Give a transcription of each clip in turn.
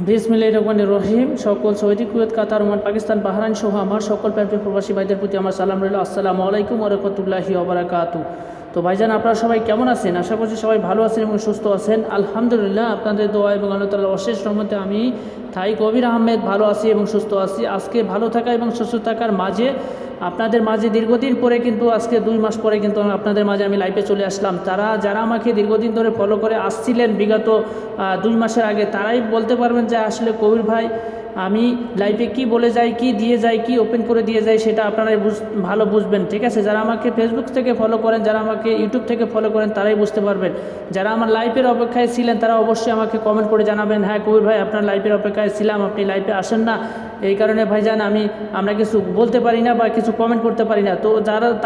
বিসমিল্লাহির রহমানির রহিম। সকল সৌদি, কুয়েত, কাতার, ওমান, পাকিস্তান, বাহরাইন সহ আমার সকল প্রান্তীয় প্রবাসী ভাইদের প্রতি আমার সালাম রইল। আসসালামু আলাইকুম ওয়া রাহমাতুল্লাহি ওয়া বারাকাতুহু। তো ভাইজান, আপনারা সবাই কেমন আছেন? আশা করছি সবাই ভালো আছেন এবং সুস্থ আছেন। আলহামদুলিল্লাহ, আপনাদের দোয়া এবং আল্লাহ তাআলার অশেষ রহমতে আমি থাই কবির আহমেদ ভালো আছি এবং সুস্থ আছি। আজকে ভালো থাকা এবং সুস্থ থাকার মাঝে আপনাদের মাঝে দীর্ঘদিন পরে কিন্তু আজকে 2 মাস পরে কিন্তু আপনাদের মাঝে আমি লাইভে চলে আসলাম। যারা আমাকে দীর্ঘদিন ধরে ফলো করে আসছিলেন বিগত 2 মাসের আগে, তারাই বলতে পারবেন যে আসলে কবির ভাই আমি লাইভে কি বলে যাই, কি দিয়ে যাই, কি ওপেন করে দিয়ে যাই, সেটা আপনারাই ভালো বুঝবেন। ঠিক আছে, যারা আমাকে ফেসবুক থেকে ফলো করেন, যারা আমাকে ইউটিউব থেকে ফলো করেন, তারাই বুঝতে পারবেন। যারা আমার লাইভের অপেক্ষায় ছিলেন তারা অবশ্যই আমাকে কমেন্ট করে জানাবেন, হ্যাঁ কবির ভাই আপনার লাইভের অপেক্ষায় ছিলাম, আপনি লাইভে আসেন না, এই কারণে ভাইজান আমরা কিছু বলতে পারি না বা কিছু কমেন্ট করতে পারি না। তো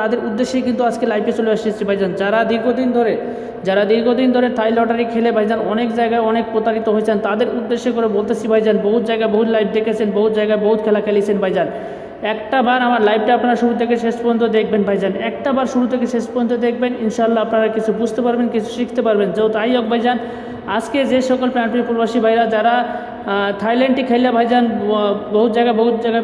তাদের উদ্দেশ্যেই কিন্তু আজকে লাইভে চলে এসেছি ভাইজান। যারা দীর্ঘদিন ধরে থাই লটারি খেলে ভাইজান অনেক জায়গায় অনেক প্রতারিত হয়েছেন, তাদের উদ্দেশ্যে করে বলতেছি ভাইজান, বহুত জায়গায় বহুত লাইভ দেখেছেন, বহুত জায়গায় বহুত খেলা খেলেছেন ভাইজান। একটা বার আমার লাইভটা আপনারা শুরু থেকে শেষ পর্যন্ত দেখবেন ভাইজান, একটা বার শুরু থেকে শেষ পর্যন্ত দেখবেন, ইনশাআল্লাহ আপনারা কিছু বুঝতে পারবেন, কিছু শিখতে পারবেন। যেহেতু তাই হোক ভাইজান, আজকে যে সকল প্রাণপ্রিয় প্রবাসী ভাইরা যারা থাইল্যান্ডে খেলে ভাইজান বহুত জায়গায়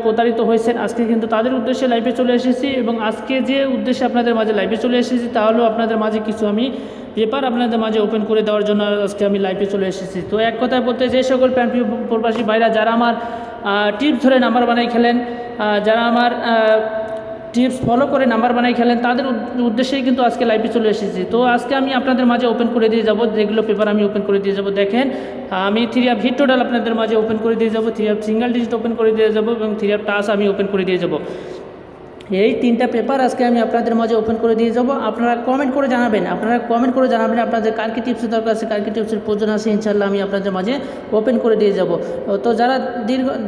প্রতারিত হয়েছেন, আজকে কিন্তু তাদের উদ্দেশ্যে লাইভে চলে এসেছি। এবং আজকে যে উদ্দেশ্যে আপনাদের মাঝে লাইভে চলে এসেছি তা হলো আপনাদের মাঝে কিছু আমি পেপার আপনাদের মাঝে ওপেন করে দেওয়ার জন্য আজকে আমি লাইভে চলে এসেছি। তো এক কথায় বলতে, যে সকল প্রাণপ্রিয় প্রবাসী ভাইরা যারা আমার টিপস ধরে নাম্বার বানাই খেলেন, যারা আমার টিপস ফলো করে নাম্বার বানাই খেলেন, তাদের উদ্দেশ্যেই কিন্তু আজকে লাইভে চলে এসেছি। তো আজকে আমি আপনাদের মাঝে ওপেন করে দিয়ে যাব, যেগুলো পেপার আমি ওপেন করে দিয়ে যাব। দেখেন, আমি 3 হিট টোটাল আপনাদের মাঝে ওপেন করে দিয়ে যাব, 3 সিঙ্গেল ডিজিট ওপেন করে দিয়ে যাব এবং 3 টাস আমি ওপেন করে দিয়ে যাব। এই 3টা পেপার আজকে আমি আপনাদের মাঝে ওপেন করে দিয়ে যাব। আপনারা কমেন্ট করে জানাবেন আপনাদের কার কি টিপসের দরকার আছে, কার কি টিপসের প্রয়োজন আছে, ইনশাআল্লাহ আমি আপনাদের মাঝে ওপেন করে দিয়ে যাব। তো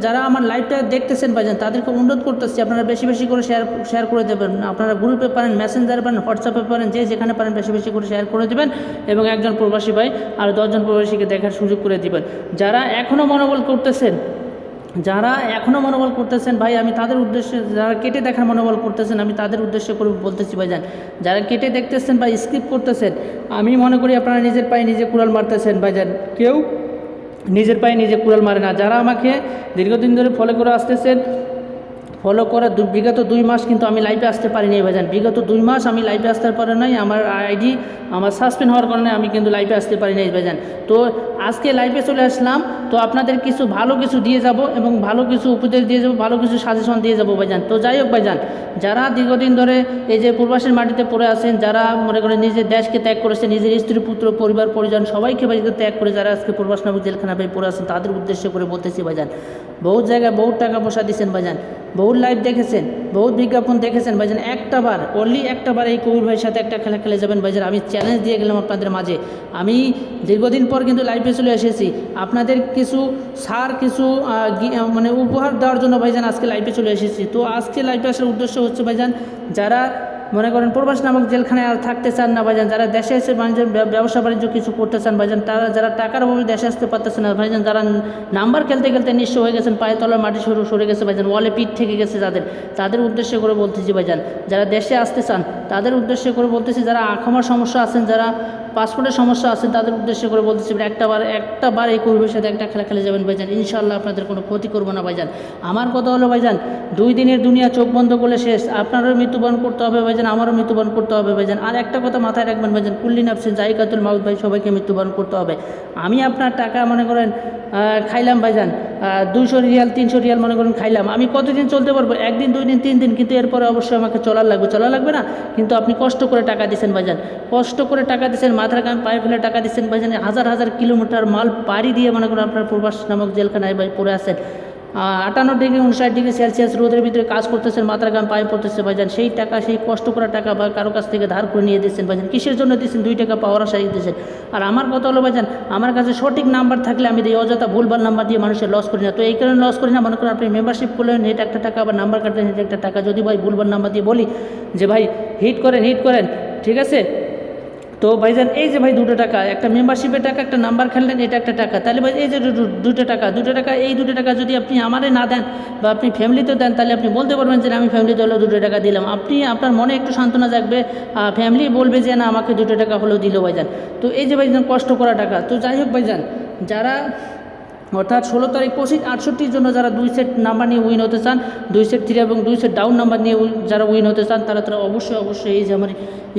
যারা আমার লাইভটা দেখতেছেন ভাইজান, তাদেরকে অনুরোধ করতেছি আপনারা বেশি বেশি করে শেয়ার করে দেবেন। আপনারা গ্রুপে পারেন, মেসেঞ্জারে পারেন, হোয়াটসঅ্যাপে পারেন, যেখানে পারেন বেশি বেশি করে শেয়ার করে দেবেন এবং একজন প্রবাসী ভাই আর 10 জন প্রবাসীকে দেখার সুযোগ করে দিবেন। যারা এখনও মনোবল করতেছেন ভাই, আমি তাদের উদ্দেশ্যে, যারা কেটে দেখার মনোবল করতেছেন আমি তাদের উদ্দেশ্যে করে বলতেছি ভাইজান, যারা কেটে দেখতেছেন বা স্কিপ করতেছেন, আমি মনে করি আপনারা নিজের পায়ে নিজে কুড়াল মারতেছেন ভাইজান। কেউ নিজের পায়ে নিজে কুড়াল মারে না। যারা আমাকে দীর্ঘদিন ধরে ফলো করে আসতেছেন, ফলো করা বিগত 2 মাস কিন্তু আমি লাইভে আসতে পারিনি ভাইজান। বিগত 2 মাস আমি লাইভে আসতে পারি নাই, আমার আইডি সাসপেন্ড হওয়ার কারণে আমি কিন্তু লাইভে আসতে পারি নাই ভাইজান। তো আজকে লাইভে চলে আসলাম, তো আপনাদের ভালো কিছু দিয়ে যাব এবং ভালো কিছু উপদেশ দিয়ে যাব, ভালো কিছু সাজেশন দিয়ে যাব ভাইজান। তো যাই হোক ভাইজান, যারা দীর্ঘদিন ধরে এই যে প্রবাসের মাটিতে পড়ে আছেন, যারা মনে করেন নিজের দেশকে ত্যাগ করেছেন, নিজের স্ত্রী পুত্র পরিবার পরিজন সবাইকে ভাইকে ত্যাগ করে যারা আজকে প্রবাস নামক জেলখানা ভাই পড়ে আছেন, তাদের উদ্দেশ্য করে বলতেছি ভাইজান, বহুত জায়গায় বহুত টাকা পয়সা দিচ্ছেন ভাইজান, বহুত লাইভ দেখেছেন, বহুত বিজ্ঞাপন দেখেছেন ভাইজান। অনলি একটা বার এই কবির ভাইয়ের সাথে একটা খেলা খেলে যাবেন ভাইজান। আমি চ্যালেঞ্জ দিয়ে গেলাম আপনাদের মাঝে। আমি দীর্ঘদিন পর কিন্তু লাইভে চলে এসেছি আপনাদের কিছু মানে উপহার দেওয়ার জন্য ভাইজান আজকে লাইভে চলে এসেছি। তো আজকে লাইভে আসার উদ্দেশ্য হচ্ছে ভাইজান, যারা মনে করেন প্রবাস নামক জেলখানায় আর থাকতে চান না ভাইজান, যারা দেশে এসে ব্যবসা বাণিজ্য কিছু করতে চান ভাইজান, যারা টাকার অভাবে দেশে আসতে পারতেছে না ভাইজান, যারা নাম্বার খেলতে খেলতে নিঃস্ব হয়ে গেছেন, পায়ে তলার মাটি সরে গেছে ভাইজান, ওয়ালে পিঠ থেকে গেছে, তাদের উদ্দেশ্যে করে বলতেছি ভাইজান। যারা দেশে আসতে চান তাদের উদ্দেশ্যে করে বলতেছি, যারা আখামার সমস্যা আছেন, যারা পাসপোর্টের সমস্যা আছে, তাদের উদ্দেশ্যে করে বলতেছি একটা বার এই কবির সাথে একটা খেলা খেলে যাবেন ভাইজান, ইনশাআল্লাহ আপনাদের কোনো ক্ষতি করবো না ভাইজান। আমার কথা হলো ভাইজান, 2 দিনের দুনিয়া চোখ বন্ধ করলে শেষ। আপনারও মৃত্যুবরণ করতে হবে ভাইজান, আমারও মৃত্যুবরণ করতে হবে ভাইজান। আর একটা কথা মাথায় রাখবেন ভাইজান, কুল্লি নাফসিন যায়কাতুল মাউত ভাই, সবাইকে মৃত্যুবরণ করতে হবে। আমি আপনার টাকা মনে করেন খাইলাম ভাইজান, 200 রিয়াল 300 রিয়াল মনে করেন খাইলাম, আমি কতদিন চলতে পারবো? 1 দিন 2 দিন 3 দিন, কিন্তু এরপরে অবশ্যই আমাকে চলা লাগবে না? কিন্তু আপনি কষ্ট করে টাকা দিচ্ছেন ভাইজান, কষ্ট করে টাকা দিচ্ছেন, মাথার গান পায়ে ফেলে টাকা দিচ্ছেন ভাইজান, হাজার কিলোমিটার মাল পাড়ি দিয়ে মনে করেন আপনার প্রবাস নামক জেলখানায় ভাই পড়ে আছেন, 58 ডিগ্রি 59 ডিগ্রি সেলসিয়াস রোদের ভিতরে কাজ করতেছেন, মাথার গান পায়ে পড়তেছে ভাইজান। সেই টাকা, সেই কষ্ট করা টাকা বা কারো কাছ থেকে ধার করে নিয়ে দিচ্ছেন ভাইজান, কিসের জন্য দিচ্ছেন? 2 টাকা পাওয়ার আশায় দিচ্ছেন। আর আমার কথা হলো ভাইজান, আমার কাছে সঠিক নাম্বার থাকলে আমি দিই, অযথা ভুলভাল নাম্বার দিয়ে মানুষের লস করি না। তো এই কারণে লস করি না, মনে করেন আপনি মেম্বারশিপ করলেন, হেট একটা টাকা, বা নাম্বার কাটলেন হেট একটা টাকা, যদি ভাই ভুলভাল নাম্বার দিয়ে বলি যে ভাই হিট করেন, ঠিক আছে, তো ভাইজান এই যে ভাই 2 টাকা, একটা মেম্বারশিপের টাকা, একটা নাম্বার খেললেন, এটা একটা টাকা, তাহলে ভাই এই যে 2 টাকা, এই 2 টাকা যদি আপনি আমারে না দেন বা আপনি ফ্যামিলিতে দেন, তাহলে আপনি বলতে পারবেন যে আমি ফ্যামিলিতে হলেও 2 টাকা দিলাম। আপনার মনে একটু সান্ত্বনা জাগবে, ফ্যামিলি বলবে যে না আমাকে 2 টাকা হলেও দিল ভাইজান। তো এই যে ভাইজান কষ্ট করা টাকা। তো যাই হোক ভাইজান, যারা অর্থাৎ 16 তারিখ 25 68 জন্য যারা 2 সেট নাম্বার নিয়ে উইন হতে চান, 2 সেট 3 এবং 2 সেট ডাউন নাম্বার নিয়ে যারা উইন হতে চান, তারা অবশ্যই এই যে আমার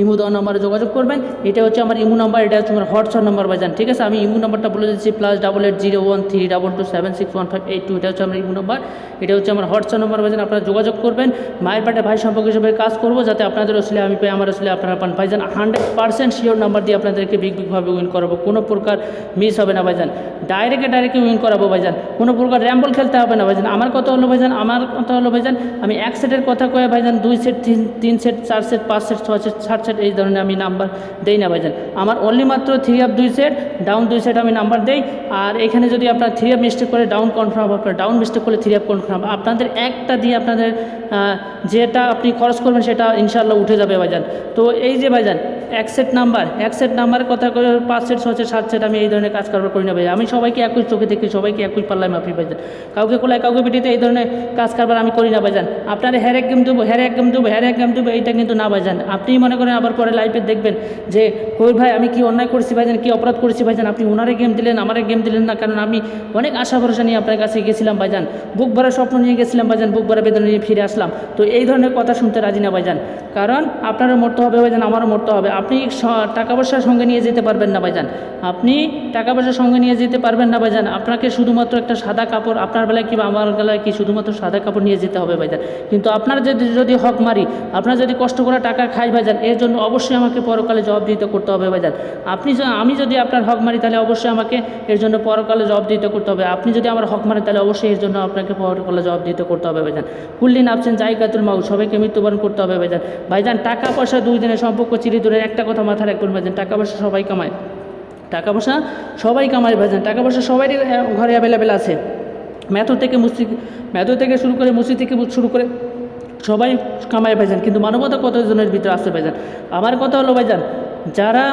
ইমো দেওয়া নাম্বারে যোগাযোগ করবেন। এটা হচ্ছে আমার ইমো নাম্বার, এটা হচ্ছে আমার হোয়াটসঅ্যাপ নাম্বার ভাইজান, ঠিক আছে। আমি ইমো নাম্বারটা বলে দিচ্ছি, +880132276152, এটা হচ্ছে আমার ইমো নাম্বার, এটা হচ্ছে আমার হোয়াটসঅ্যাপ নাম্বার ভাইজান। আপনারা যোগাযোগ করবেন। মায়ের পেটে ভাই সম্পর্ক হিসেবে কাজ করবো, যাতে আপনাদের আসলে আমি পাই, আমার আসলে আপনারা পান ভাইজান। 100% শিওর নাম্বার দিয়ে আপনাদেরকে বিগভাবে উইন করাবো, কোনো প্রকার মিস হবে না ভাইজান। ডাইরেক্টে উইন করাবো ভাইজান, কোনো প্রকার র্যাম্বল খেলতে হবে না ভাইজান। আমার কথা হলো ভাইজান, আমি 1 সেটের কথা কয়ে ভাইজান 2 set 3 set 4 set 5 set 6 set 7 set এই ধরনের আমি নাম্বার দেই না ভাইজান। আমার অনলি মাত্র 3 আপ 2 সেট ডাউন 2 সেট আমি নাম্বার দেই। আর এখানে যদি আপনার 3 আপ মিস্টেক করে ডাউন কনফার্ম, আপনার ডাউন মিস্টেক করলে 3 আপ কনফার্ম, আপনাদের একটা দিয়ে আপনাদের যেটা আপনি খরচ করবেন সেটা ইনশাল্লাহ উঠে যাবে ভাইজান। তো এই যে ভাইজান 1 সেট নাম্বারের কথা করে 5 সেট 6 সেট 7 সেট আমি এই ধরনের কাজ কারবার করি না ভাই। আমি সবাইকে একই চোখে দেখি, সবাইকে একই পাল্লায় মাপি ভাইজান। কাউকে কোলায় কাউকে পিটিতে এই ধরনের কাজ কারবার আমি করি না ভাইজান। আপনারা হ্যার এক গেম দেবো এইটা কিন্তু না ভাইজান। আপনি মনে করেন আবার পরে লাইভে দেখবেন যে কই ভাই আমি কি অন্যায় করেছি ভাইজান, কি অপরাধ করেছি ভাইজান, আপনি ওনারে গেম দিলেন আমারে গেম দিলেন না। কারণ আমি অনেক আশা ভরসা নিয়ে আপনার কাছে গেছিলাম ভাইজান, বুক ভরা স্বপ্ন নিয়ে গেছিলাম ভাইজান, বুক ভরা বেদনা নিয়ে ফিরে আসলাম। তো এই ধরনের কথা শুনতে রাজি না ভাইজান, কারণ আপনারও মরতে হবে ভাইজান, আমারও মরতে হবে। আপনি টাকা পয়সার সঙ্গে নিয়ে যেতে পারবেন না ভাইজান, আপনি টাকা পয়সার সঙ্গে নিয়ে যেতে পারবেন না ভাইজান। আপনাকে শুধুমাত্র একটা সাদা কাপড়, আপনার বেলায় কি আমার বেলায় কি শুধুমাত্র সাদা কাপড় নিয়ে যেতে হবে ভাইজান। কিন্তু আপনার যদি হক মারি, আপনার যদি কষ্ট করা টাকা খাই ভাইজান, এর জন্য অবশ্যই আমাকে পরকালে জবাবদিহিতা করতে হবে ভাইজান। আমি যদি আপনার হক মারি তাহলে অবশ্যই আমাকে এর জন্য পরকালে জবাবদিহিতা করতে হবে। আপনি যদি আমার হক মারেন তাহলে অবশ্যই এর জন্য আপনাকে পরকালে জবাবদিহিতা করতে হবে ভাইজান। কুল্লিন আপছেন জায়গাতুল মাউত, সবাইকে মৃত্যুবরণ করতে হবে ভাইজান। টাকা পয়সা 2 দিনের সম্পর্ক চিরদিনের, একটা কথা মাথায় রাখবেন ভাইজান, টাকা পয়সা সবাই কামায়, টাকা পয়সা সবাই কামায় ভাইজান। টাকা পয়সা সবাই ঘরে অ্যাভেলেবেল আছে, মেথর থেকে শুরু করে মুসি থেকে শুরু করে সবাই কামায় ভাইজান। কিন্তু মানবতা কতজনের ভিতরে আছে ভাইজান। আমার কথা হলো ভাইজান, যারা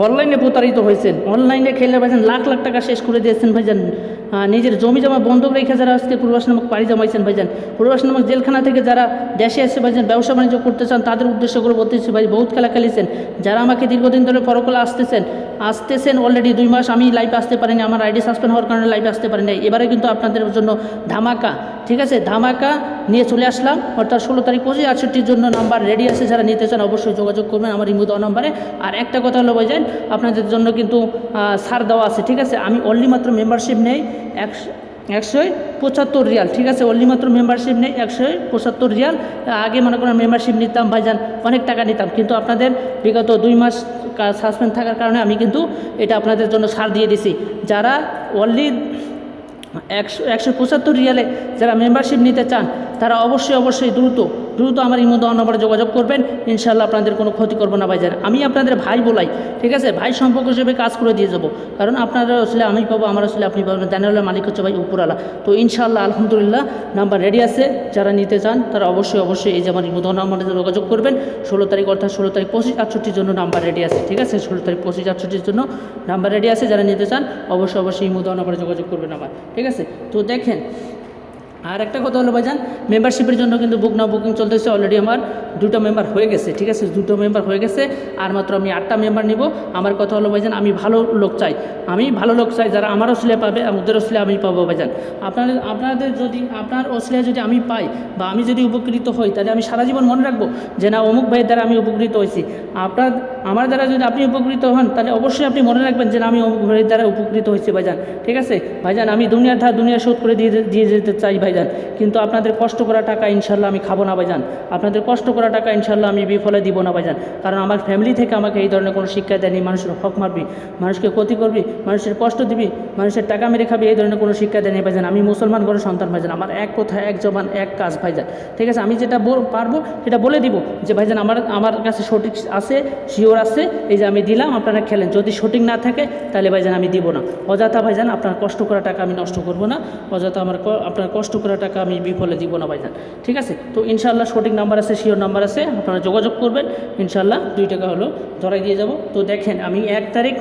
অনলাইনে প্রতারিত হয়েছেন, অনলাইনে খেলে ভাইজান লাখ টাকা শেষ করে দিয়েছেন ভাইজান, নিজের জমি জমা বন্ধক রেখে যারা আজকে প্রবাস নামক পাড়ি জমাইছেন ভাইজান, প্রবাস নামক জেলখানা থেকে যারা দেশে এসে ভাইজান ব্যবসা বাণিজ্য করতে চান, তাদের উদ্দেশ্য করে বলতেছি ভাই, বহুত খেলা খেলেছেন। যারা আমাকে দীর্ঘদিন ধরে পরকালে আসতেছেন অলরেডি 2 মাস আমি লাইভে আসতে পারিনি, আমার আইডি সাসপেন্ড হওয়ার কারণে লাইভে আসতে পারি নাই। এবারে কিন্তু আপনাদের জন্য ধামাকা, ঠিক আছে, ধামাকা নিয়ে চলে আসলাম। অর্থাৎ 16 তারিখ 25 68 জন্য নাম্বার রেডি আছে, যারা নিতে চান অবশ্যই যোগাযোগ করবেন আমার ইমো দেওয়া নাম্বারে। আর একটা কথা হলো ভাইজান, আপনাদের জন্য কিন্তু ছাড় দেওয়া আছে, ঠিক আছে। আমি অনলি মাত্র মেম্বারশিপ নেই 175 রিয়াল, ঠিক আছে। অনলি মাত্র মেম্বারশিপ নেই 175 রিয়াল। আগে মনে করেন মেম্বারশিপ নিতাম ভাইজান, অনেক টাকা নিতাম, কিন্তু আপনাদের বিগত 2 মাস সাসপেন্ড থাকার কারণে আমি কিন্তু এটা আপনাদের জন্য ছাড় দিয়ে দিছি। যারা অনলি 175 রিয়ালে যারা মেম্বারশিপ নিতে চান, তারা অবশ্যই দ্রুত আমার ইমো দেওয়া নম্বরে যোগাযোগ করবেন। ইনশাল্লাহ আপনাদের কোনো ক্ষতি করবো না ভাইজান। আমি আপনাদের ভাই বলাই, ঠিক আছে, ভাই সম্পর্ক হিসেবে কাজ করে দিয়ে যাবো। কারণ আপনারা আসলে আমি পাবো, আমার আসলে আপনি পাবেন, দানিয়ালের মালিক হচ্ছে ভাই উপরওয়ালা। তো ইনশাল্লাহ আলহামদুলিল্লাহ নাম্বার রেডি আছে, যারা নিতে চান তারা অবশ্যই এই যে আমার ইমো দেওয়া নম্বরে যোগাযোগ করবেন। 16 তারিখ অর্থাৎ 16 তারিখ 25 68 জন্য নাম্বার রেডি আছে, ঠিক আছে। 16 তারিখ 25 68 জন্য নাম্বার রেডি আছে, যারা নিতে চান অবশ্যই ইমো দেওয়া নম্বরে যোগাযোগ করবেন আমার, ঠিক আছে। তো দেখেন, আর একটা কথা হলো ভাইজান, মেম্বারশিপের জন্য কিন্তু বুকিং চলতেছে। অলরেডি আমার 2টা মেম্বার হয়ে গেছে, ঠিক আছে, 2টো মেম্বার হয়ে গেছে। আর মাত্র আমি 8টা মেম্বার নিব। আমার কথা হলো ভাইজান, আমি ভালো লোক চাই, যারা আমার ওসিলা পাবে, ওদের ওসিলা আমি পাবো ভাইজান। আপনাদের যদি আপনার ওসিলা যদি আমি পাই বা আমি যদি উপকৃত হই, তাহলে আমি সারা জীবন মনে রাখবো যে না, অমুক ভাইয়ের দ্বারা আমি উপকৃত হয়েছি। আমার দ্বারা যদি আপনি উপকৃত হন, তাহলে অবশ্যই আপনি মনে রাখবেন যে না, আমি অমুক ভাইয়ের দ্বারা উপকৃত হয়েছি ভাইজান, ঠিক আছে ভাইজান। আমি দুনিয়া শোধ করে দিয়ে যেতে চাই ভাইজান, কিন্তু আপনাদের কষ্ট করা টাকা ইনশাল্লাহ আমি খাবো না ভাইজান। আপনাদের কষ্ট করা টাকা ইনশাল্লাহ আমি বিফলে দিব না ভাইজান। কারণ আমার ফ্যামিলি থেকে আমাকে এই ধরনের কোনো শিক্ষা দেয়নি, মানুষের হক মারবি, মানুষকে ক্ষতি করবি, মানুষের কষ্ট দিবি, মানুষের টাকা মেরে খাবি, এই ধরনের কোনো শিক্ষা দেয়নি ভাইজান। আমি মুসলমান ঘরের সন্তান ভাইজান। আমার এক কথা, এক জবান, এক কাজ ভাইজান, ঠিক আছে। আমি যেটা পারবো সেটা বলে দিব যে ভাইজান আমার কাছে সঠিক আছে, শিওর আছে, এই যে আমি দিলাম, আপনারা খেলেন। যদি সঠিক না থাকে তাহলে ভাইজান আমি দিব না। অযথা ভাইজান আপনার কষ্ট করা টাকা আমি নষ্ট করব না, অযথা আপনার কষ্ট করা টাকা আমি বিফলে দিব না ভাইজান, ঠিক আছে। তো ইনশাল্লাহ সঠিক নাম্বার আছে, শিওর নাম্বার আছে, আপনারা যোগাযোগ করবেন। ইনশাল্লাহ 2 টাকা হলো ধরাই দিয়ে যাব। তো দেখেন, আমি 1 তারিখ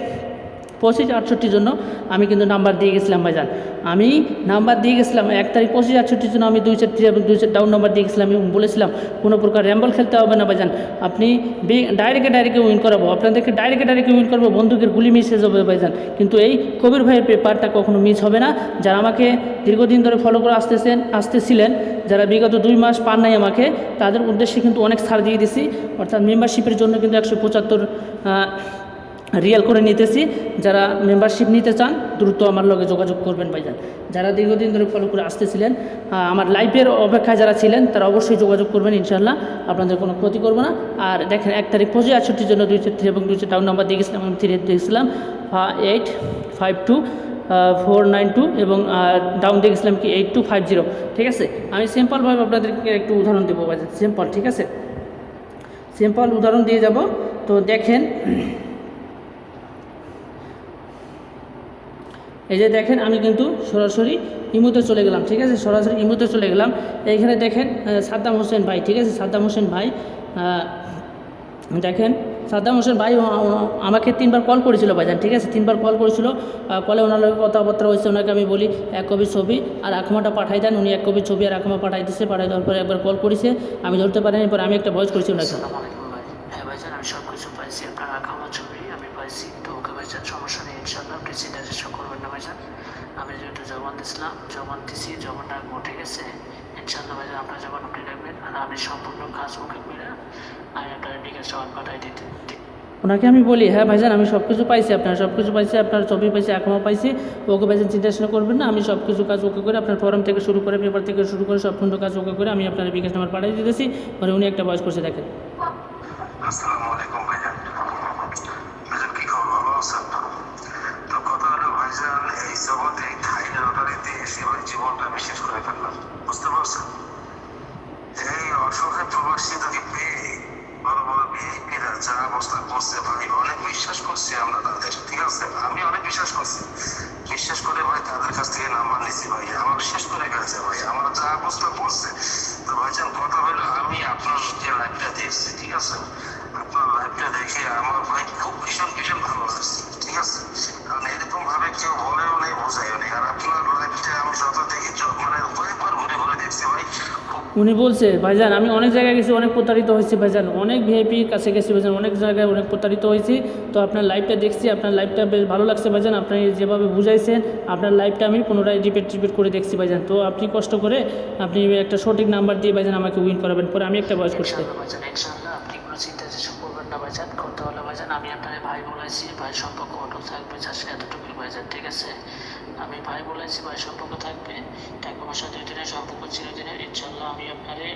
2568 জন্য আমি কিন্তু নাম্বার দিয়ে গেছিলাম ভাইজান। আমি নাম্বার দিয়ে গেছিলাম 1 তারিখ 2568 জন্য আমি 2 সেট 3 এবং 2 সেট ডাউন নাম্বার দিয়ে গেছিলাম এবং বলেছিলাম কোনো প্রকার র্যাম্বল খেলতে হবে না ভাইজান, আপনি ডাইরেক্টে উইন করাবো, আপনাদেরকে ডাইরেক্টে উইন করবো, বন্দুকের গুলি মিস হয়ে যাবে ভাইজান। কিন্তু এই কবির ভাইয়ের পেপারটা কখনো মিস হবে না। যারা আমাকে দীর্ঘদিন ধরে ফলো করে আসতেছিলেন, যারা বিগত 2 মাস পান নাই আমাকে, তাদের উদ্দেশ্যে কিন্তু অনেক ছাড় দিয়ে দিছি, অর্থাৎ মেম্বারশিপের জন্য কিন্তু 175 রিয়াল করে নিতেছি। যারা মেম্বারশিপ নিতে চান দ্রুত আমার লগে যোগাযোগ করবেন ভাইজান। যারা দীর্ঘদিন ধরে ফলো করে আসতেছিলেন, আমার লাইভের অপেক্ষায় যারা ছিলেন তারা অবশ্যই যোগাযোগ করবেন, ইনশাল্লাহ আপনাদের কোনো ক্ষতি করবো না। আর দেখেন 1 তারিখ 2568 জন্য 2 সেট 3 এবং 2 সেট ডাউন নাম্বার দিয়ে গেছিলাম, আমি 3 দিয়েছিলাম 852492 এবং ডাউন দিয়ে গেছিলাম কি 8250। ঠিক আছে, আমি সিম্পলভাবে আপনাদেরকে একটু উদাহরণ দেবো ভাইজান, সিম্পল। ঠিক আছে, সিম্পল উদাহরণ দিয়ে যাব। তো দেখেন, এই যে দেখেন আমি কিন্তু সরাসরি ইমোতে চলে গেলাম। ঠিক আছে, সরাসরি ইমোতে চলে গেলাম। এইখানে দেখেন সাদ্দাম হোসেন ভাই, ঠিক আছে, সাদ্দাম হোসেন ভাই, দেখেন সাদ্দাম হোসেন ভাই আমাকে 3বার কল করেছিল ভাইজান। ঠিক আছে, 3বার কল করেছিল, কলে ওনার লগে কথাবার্তা হয়েছে। ওনাকে আমি বলি 1 কপি ছবি আর আখমাটা পাঠাই দেন, উনি 1 কপি ছবি আর আখমা পাঠাই দিচ্ছে। পাঠাই দেওয়ার পরে একবার কল করেছে, আমি ধরতে পারিনি, পরে আমি একটা ভয়েস করেছি ওনাকে। হ্যাঁ ভাইজান, আমি সব কিছু পাইছি, আপনার আঁকামা ছবি আমি পাইছি। তো ওকে ভাইজান, সমস্যা নেই, ইনশাল্লাহ আপনি চিন্তা চেষ্টা করবেন না ভাইজান। আমি যেহেতু জবান দিছিলাম, জবান দিছি, জবান রাখবো। ঠিক আছে, ইনশাল্লাহ ভাইজান আপনার জবান আপনি রাখবেন, আর আমি সম্পূর্ণ কাজ ওকে করে আমি আপনার বিকাশ জবান পাঠাই দিতে। ওনাকে আমি বলি হ্যাঁ ভাইজান আমি সব কিছু পাইছি, আপনার সব কিছু পাইছি, আপনার ছবি পাইছি, আঁকামা পাইছি। ওকে ভাইজান চিন্তা করবেন না, আমি সব কিছু কাজ ওকে করে, আপনার ফর্ম থেকে শুরু করে পেপার থেকে শুরু করে সম্পূর্ণ কাজ ওকে করে আমি আপনার বিকাশ নাম্বার পাঠিয়ে দিতেছি। মানে উনি একটা ভয়েস করছে, দেখেন। আসসালামু আলাইকুম ভাইজান। ভাইজান কি খবর, ভালো আছেন? তো কথা হলো ভাইজান, এই জগতে ঠাই লটারিতে এসে ওই জীবনটা আমি শেষ করে ফেললাম, বুঝতে পারছেন? এই অসহায় প্রবাসী তাকে পেয়ে বড় বড় বিআইপিরা যা অবস্থা করছে ভাই, অনেক বিশ্বাস করছি আমরা তাদের। ঠিক আছে, আমি অনেক বিশ্বাস করছি, বিশ্বাস করে ভাই তাদের কাছ থেকে নাম্বার নিচ্ছি ভাই, আমার শেষ করে গেছে ভাই, আমার যা অবস্থা করছে। তো ভাইজান কথা হলো, আমি আপনার যে লাইভটা দেখছি, ঠিক আছে, আপনার লাইভটা দেখে আমার ভাই খুব ভীষণ ভালো লাগছে। ঠিক আছে, কারণ এরকম ভাবে কেউ বলেও নেই, বোঝাইও নেই। আর আপনার লাইভটা আমি যত দেখি মানে কয়েকবার ঘুরে দেখছি ভাই। উনি বলছে ভাইজান আমি অনেক জায়গায় গেছি, অনেক প্রতারিত হয়েছি ভাইজান, অনেক ভিআইপির কাছে গেছি ভাইজান, অনেক জায়গায় অনেক প্রতারিত হয়েছি। তো আপনার লাইভটা দেখছি, আপনার লাইভটা বেশ ভালো লাগছে ভাইজান, আপনি যেভাবে বুঝাইছেন আপনার লাইভটা আমি পুনরায় রিপিট করে দেখছি ভাইজান। তো আপনি কষ্ট করে আপনি একটা সঠিক নাম্বার দিয়ে ভাইজান আমাকে উইন করাবেন, পরে আমি একটা ভয়েস করতে। ইনশাআল্লাহ আপনি কোনো চিন্তা চেষ্টা করবেন না ভাইজান। করতে হলে ভাইজান আমি আপনার ভাই বলেছি, ভাই সম্পর্ক অটুট থাকবে, চাষে এতটুকুই ভাইজান। ঠিক আছে, আমি ভাই বলেছি, ভাই সম্পর্ক থাকবে, টাকা পয়সা 2 দিনের সম্পর্ক চিরদিনের। ইনশাআল্লাহ আমি আপনারে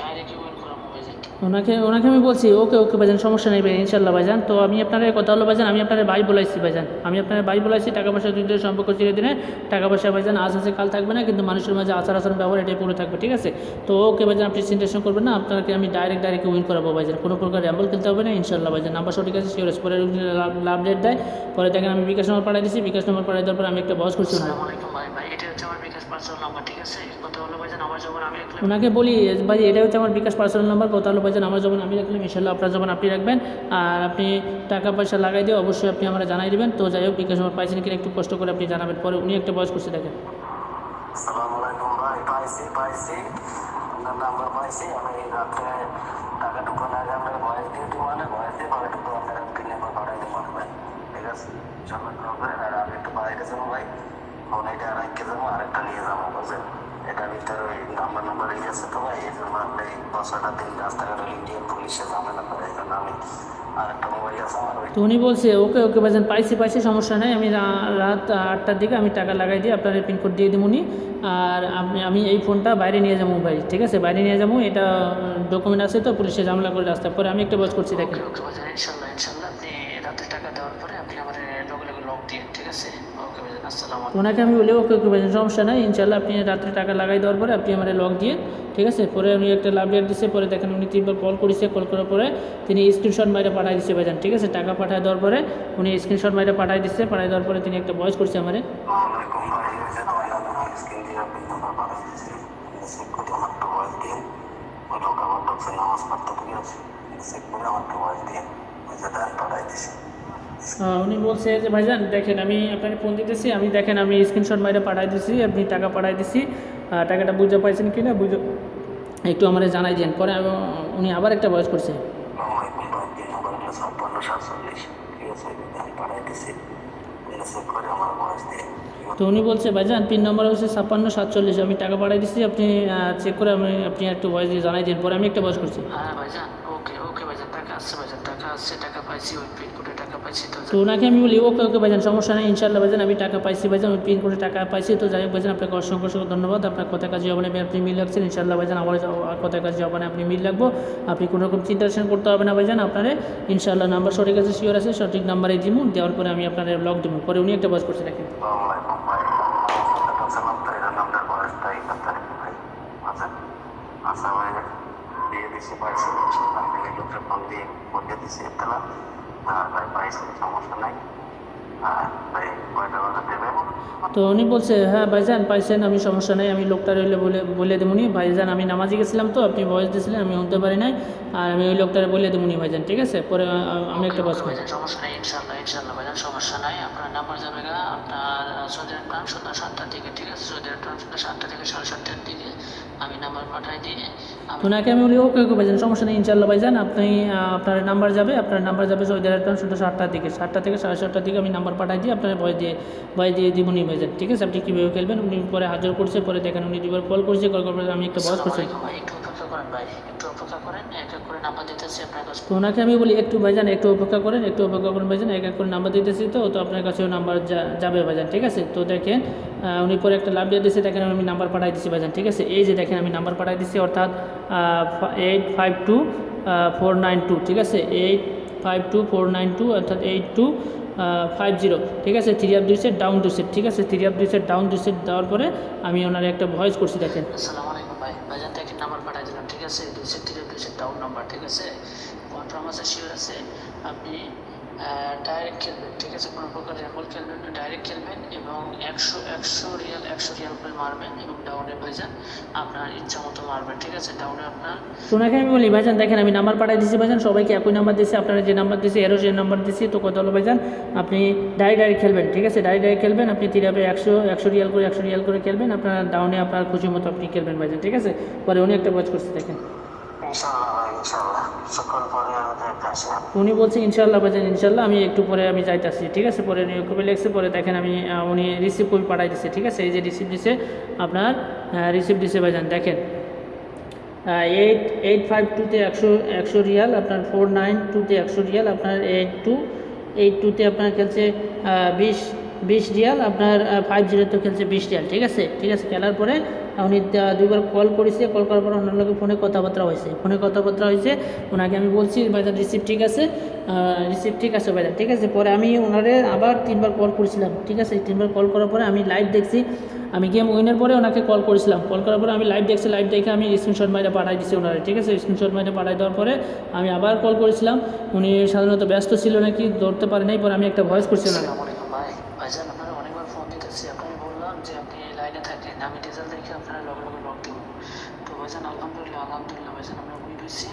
ডাইরেক্ট উইন করাবো ভাইজান। ওনাকে আমি বলছি ওকে ভাইজান, সমস্যা নেই ভাই, ইনশাল্লাহ ভাইজান। তো আমি আপনার কথা হলো ভাইজান, আমি আপনার ভাই বলাইছি ভাইজান, আমি আপনার ভাই বলাইছি, টাকা পয়সা 2 দিনের সম্পর্ক চিরদিনের। টাকা পয়সা ভাইজান আজ আছে কাল থাকবে না, কিন্তু মানুষের মাঝে আচার আচরণ ব্যবহার এটাই পড়ে থাকবে। ঠিক আছে, তো ওকে ভাইজান আপনি চিন্তা করবেন না, আপনাকে আমি ডাইরেক্ট উইন করাবো ভাইজান, কোনো প্রকার র্যাম্বল খেলতে হবে না, ইনশাল্লাহ ভাইজান। নাম্বার সঠিক আছে, শিওর আছে। পরে লাভ ডেট দেয়, পরে দেখেন আমি বিকাশ নাম্বার পাঠিয়ে দিচ্ছি, বিকাশ নাম্বার পাঠিয়ে দেওয়ার পরে আমি একটা বস করছি। আসসালামু আলাইকুম ভাই, এটা হচ্ছে আমার বিকাশ পার্সোনাল নাম্বার। ঠিক আছে, কথা হলো ভাইজান আমার যখন আমি ওনাকে বলি ভাই এটা হচ্ছে আমার বিকাশ পার্সোনাল নাম্বার, কথা হলো ভাইজান আমার যখন আমি রাখলাম, ইনশাল্লাহ আপনার যখন আপনি রাখবেন, আর আপনি টাকা পয়সা লাগাই দিয়ে অবশ্যই আপনি আমরা জানাই দেবেন। তো যাই হোক, বিকাশ নাম্বার পাইছেন কিনা একটু কষ্ট করে আপনি জানাবেন। পরে উনি একটা বয়স করছে, দেখেন। আসসালামু আলাইকুম ভাই, পাইছি আপনার নাম্বার পাইছি। আমি রাত্রে টাকা ঢুকানো আগে আপনার ভয়েস দিয়ে দিব, মানে ভয়েস দিয়ে পরে ঢুকবো, আপনার পিন নাম্বার পাঠাই দিব ভাই। ঠিক আছে, সবাই দোয়া করেন। আর আমি একটু বাইরে যাবো ভাই, ফোন এটা রাখতে যাবো, আরেকটা নিয়ে যাবো, বুঝলেন? এটার ভিতরে ওই নাম্বার ইয়ে আছে তো ভাই, এই জন্য আপনি 10টা দিন রাস্তাঘাটে ইন্ডিয়ান পুলিশে ঝামেলা করে, এই জন্য আমি আরেকটা মোবাইল আছে আমার। তো উনি বলছে ওকে ভাইজান পাইছি, সমস্যা নেই, আমি রাত 8টার দিকে আমি টাকা লাগাই দিয়ে আপনার পিনকোড দিয়ে দেবো উনি। আর আমি এই ফোনটা বাইরে নিয়ে যাবো ভাই। ঠিক আছে, বাইরে নিয়ে যাবো, এটা ডকুমেন্ট আছে তো, পুলিশে ঝামেলা করে রাস্তা। পরে আমি একটা বয়স করছি, দেখেন। ইনশাল্লাহ আপনি রাতে টাকা দেওয়ার পরে আপনি আমার লগে লক দিন। ঠিক আছে, ওকে ভাইজান, আসসালামু আলাইকুম। ওনাকে আমি বলি ওকে ভাইজান সমস্যা নাই, ইনশাল্লাহ আপনি রাত্রে টাকা লাগাই দেওয়ার পরে আপনি আমার লক দিয়ে। ঠিক আছে, পরে উনি একটা লাভ লেটার দিচ্ছে, পরে দেখেন উনি 3বার কল করেছে, কল করার পরে তিনি স্ক্রিনশট মাইরে পাঠিয়ে দিচ্ছে ভাইজান। ঠিক আছে, টাকা পাঠিয়ে দেওয়ার পরে উনি স্ক্রিনশট মাইরে পাঠিয়ে দিচ্ছে, পাঠিয়ে দেওয়ার পরে তিনি একটা ভয়েস করছে আমারে। নামাজ পড়তে ঠিক আছে, চেক করে আমার ভয়েস দিয়ে ওই যে ডান পাঠাই দিছি। উনি বলছে যে ভাইজান দেখেন আমি আপনাকে ফোন দিতেছি, আমি দেখেন আমি স্ক্রিনশট মাইরে পাঠাই দিছি, আপনি টাকা পাঠাই দিছি, টাকাটা বুঝতে পাইছেন কি না বুঝে একটু আমার জানাই দেন। পরে উনি আবার একটা ভয়েস করছে। আসসালামু আলাইকুম ভাই, 3 নম্বর হলো 5647, ঠিক আছে? আমি পাঠাই দিছি, চেক করে আমার ভয়েস দিয়ে। তো উনি বলছে ভাইজান পিন নম্বর হচ্ছে 5647, আমি টাকা পাঠাই দিছি, আপনি চেক করে আপনি একটু ভয়েস দিয়ে জানাই দেন। পরে আমি একটা ভয়েস করছি। হ্যাঁ ভাইজান, ওকে ওকে ভাইজান, টাকা আসছে ভাইজান, টাকা আসছে, টাকা পাইছি, ওই পিন কোডে টাকা পাইছি। তো ওনাকে আমি বলি ওকে ওকে ভাইজান, সমস্যা নেই, ইনশাল্লাহ ভাইজান আমি টাকা পাইছি ভাইজান, ওই পিন করে টাকা পাইছি। তো যাই হোক ভাইজান, আপনাকে অসংখ্য অসংখ্য ধন্যবাদ, আপনার কথা কাজে জবানে আপনি মিল রাখছেন। ইনশাল্লাহ ভাইজান আমার কথা কাজে জবানে আপনি মিল রাখবো, আপনি কোনো রকম চিন্তা করতে হবে না ভাইজান। আপনারে ইনশাল্লাহ নাম্বার সঠিক আছে, শিওর আছে, সঠিক নাম্বারে দিব, দেওয়ার পরে আমি আপনার ব্লগ দেবো। পরে উনি একটা বস করছে দেখেন। আসসালামু আলাইকুম ভাই, সালাম তো এর নাম্বার ভয়েসটা 71 ভাই। আচ্ছা ভাই, দিয়ে দিছি, পাইছি, আমি লোকের ফোন দিয়ে বলে দিছি একটা, আর ভাই পাইছি, সমস্যা নাই। আর ভাই কয়টা টাকা দেবে? তো উনি বলছে হ্যাঁ ভাইজান পাইছেন, আমি সমস্যা নেই, আমি লোকটা রইলে বলে দেবুনি ভাইজান, আমি নামাজে গেছিলাম তো আপনি ভয়েস দিয়েছিলেন, আমি শুনতে পারি নাই, আর আমি ওই লোকটারে বলে দেবুনি ভাইজান, ঠিক আছে? পরে আমি একটা বস করি। ভাইজান সমস্যা নেই, ইনশাল্লাহ ইনশাল্লাহ ভাইজান, সমস্যা নাই। আপনার নাম্বার যাবে গা আপনার সৌদি আরব টাইম সন্ধ্যা 7টার দিকে, ঠিক আছে? সৌদি আরব টাইম সন্ধ্যা 7টা থেকে 7:30টার দিকে আমি নাম্বার পাঠাই দিয়ে ওনাকে আমি বলি ওকে ওকে ভাইজান, সমস্যা নেই ইনশাল্লাহ ভাইজান, আপনি আপনার নাম্বার যাবে সৌদি আরব টাইম সন্ধ্যা 7টার দিকে, 7টা থেকে 7:30টার দিকে আমি নাম্বার পাঠাই দিই, আপনার ভয় দিয়ে দিবনি ভাইজান, ঠিক আছে? আপনি কীভাবে খেলবেন উনি পরে হাজির করছে, পরে দেখেন উনি দুবার কল করছে, কল করার পরে আমি একটা বস করছি। ভাই একটু অপেক্ষা করেন ভাই, একটু অপেক্ষা করেন, এক এক করে নাম্বার দিতেছি আপনার কাছে। তো ওনাকে আমি বলি একটু ভাইজান একটু অপেক্ষা করেন ভাইজান, এক এক করে নাম্বার দিতেছি, তো আপনার কাছেও নাম্বার যাবে ভাইজান, ঠিক আছে? তো দেখেন উনি পরে একটা লাভ দিয়ে দিয়েছে, দেখেন আমি নাম্বার পাঠাই দিচ্ছি ভাইজান, ঠিক আছে? এই যে দেখেন আমি নাম্বার পাঠাই দিচ্ছি, অর্থাৎ 852492, ঠিক আছে? 852492 অর্থাৎ 8250, ঠিক আছে? 3 আপ 2 সেট ডাউন 2 সেট, ঠিক আছে? 3 আপ 2 সেট ডাউন 2 সেট দেওয়ার পরে আমি ওনার একটা ভয়েস করছি দেখেন। আসসালামু আলাইকুম ভাই, ভাইজান দেখেন নাম্বার পাঠাই দিলাম, ঠিক আছে? 2 সেট 2 সেট ডাউন নাম্বার, ঠিক আছে? কনফার্ম আছে, শিওর আছে, আপনি ডাইরেক্ট খেলবেন, ঠিক আছে? কোনো প্রকার র্যাম্বল খেলবেন না, ডাইরেক্ট খেলবেন এবং 100 রিয়াল করে মারবেন এবং ডাউনে ভাইজান আপনার ইচ্ছা মতো মারবেন, ঠিক আছে? ডাউনে আপনার তো ওনাকে আমি বলি ভাইজান দেখেন আমি নাম্বার পাঠাই দিচ্ছি ভাইজান, সবাইকে একই নাম্বার দিচ্ছি, আপনারা যে নাম্বার দিচ্ছি এরও যে নাম্বার দিচ্ছি। তো কথা হলো ভাইজান আপনি ডাইরেক্ট খেলবেন, ঠিক আছে? ডাইরেক্ট খেলবেন, আপনি 3 আপে 100 রিয়াল করে খেলবেন, আপনার ডাউনে আপনার খুশি মতো আপনি খেলবেন ভাইজান, ঠিক আছে? পরে উনি একটা ভয়েস করছে দেখেন। ইনশাআল্লাহ ভাই, ইনশাআল্লাহ সকল পরে আমাদের কাছে। উনি বলছে ইনশাল্লাহ ভাইজান ইনশাল্লাহ আমি একটু পরে আমি যাইতেছি, ঠিক আছে? পরে উনি কপি লিখছে, পরে দেখেন আমি উনি রিসিভ কপি পাঠাই দিচ্ছে, ঠিক আছে? এই যে রিসিভ দিছে আপনার, রিসিভ দিছে ভাইজান দেখেন 852-তে 100 রিয়াল, আপনার 492-তে 100 রিয়াল, আপনার 82-তে আপনার খেলছে 20 রিয়াল, আপনার 50-তে খেলছে 20 রিয়াল, ঠিক আছে? খেলার পরে উনি দুইবার কল করেছে, কল করার পর ওনার লোকের ফোনে কথাবার্তা হয়েছে, ওনাকে আমি বলছি ভাইজান রিসিভ ঠিক আছে ভাইজান, ঠিক আছে? পরে আমি ওনারে আবার 3বার কল করেছিলাম, ঠিক আছে? 3বার কল করার পরে আমি লাইভ দেখছি, আমি গেম উইনের পরে ওনাকে কল করেছিলাম, কল করার পরে আমি লাইভ দেখে আমি স্ক্রিনশট মাইরে পাঠাই দিচ্ছি ওনারে, ঠিক আছে? স্ক্রিনশট মাইরে পাঠাই দেওয়ার পরে আমি আবার কল করেছিলাম, উনি সাধারণত ব্যস্ত ছিল নাকি ধরতে পারে নাই, পরে আমি একটা ভয়েস করছি ওনারে। আসসালামু আলাইকুম ভাই, ভাইজান আপনারা অনেকবার ফোন দিতেছি, আপনাকে বললাম যে আপনি লাইনে থাকেন, আমি রেজাল্ট দেখে আপনারা লগে লগ দেবো। তো ভাইজান আলহামদুলিল্লাহ ভাইজান আমরা উইন হয়েছি,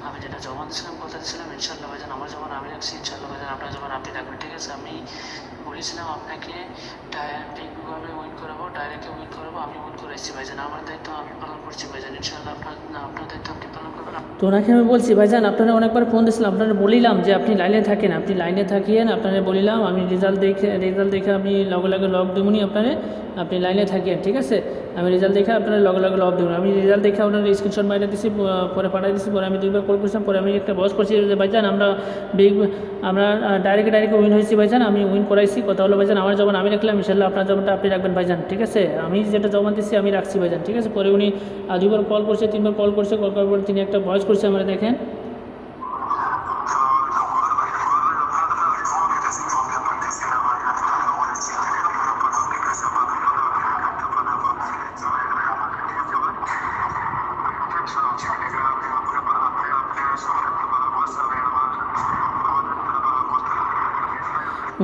আমি যেটা জমা দিয়েছিলাম কথা দিয়েছিলাম, ইনশাল্লাহ ভাইজান আমার জমা আমি রাখছি, ইনশাল্লাহ ভাইজান আপনার জমা আপনি রাখবেন, ঠিক আছে? আমি বলেছিলাম আপনাকে ডাইরেক্টভাবে উইন করাবো, আমি উইন করাইছি ভাইজান, আমার দায়িত্ব আমি পালন করছি ভাইজান, ইনশাল্লাহ আপনার দায়িত্ব আপনি পালন করবেন। তো ওনাকে আমি বলছি ভাইজান আপনারা অনেকবার ফোন দিয়েছিলাম, আপনারা বলিলাম যে আপনি লাইনে থাকেন, আপনারা বলিলাম আমি রেজাল্ট দেখে আমি লগে লগ দেবুনি আপনি লাইনে থাকেন, ঠিক আছে? আমি রেজাল্ট দেখে আপনারা লগে লগ দেবুন, আমি রেজাল্ট দেখে আপনার স্ক্রিনশট মাইরে দিচ্ছি, পরে পাঠিয়ে দিচ্ছি, পরে আমি 2বার কল করছিলাম, পরে আমি একটা বস করছি যে ভাইজান আমরা ডাইরেক্ট উইন হয়েছি ভাইজান, আমি উইন করাইছি। কথা হলো ভাইজান আমার জবান আমি রাখলাম, ইনশাল্লাহ আপনার জবানটা আপনি রাখবেন ভাইজান, ঠিক আছে? আমি যেটা জমা দিচ্ছি আমি রাখছি ভাইজান, ঠিক আছে? পরে উনি 2বার কল করছে, 3বার কল করার পরে তিনি একটা ভয়েস করছে আমরা দেখেন।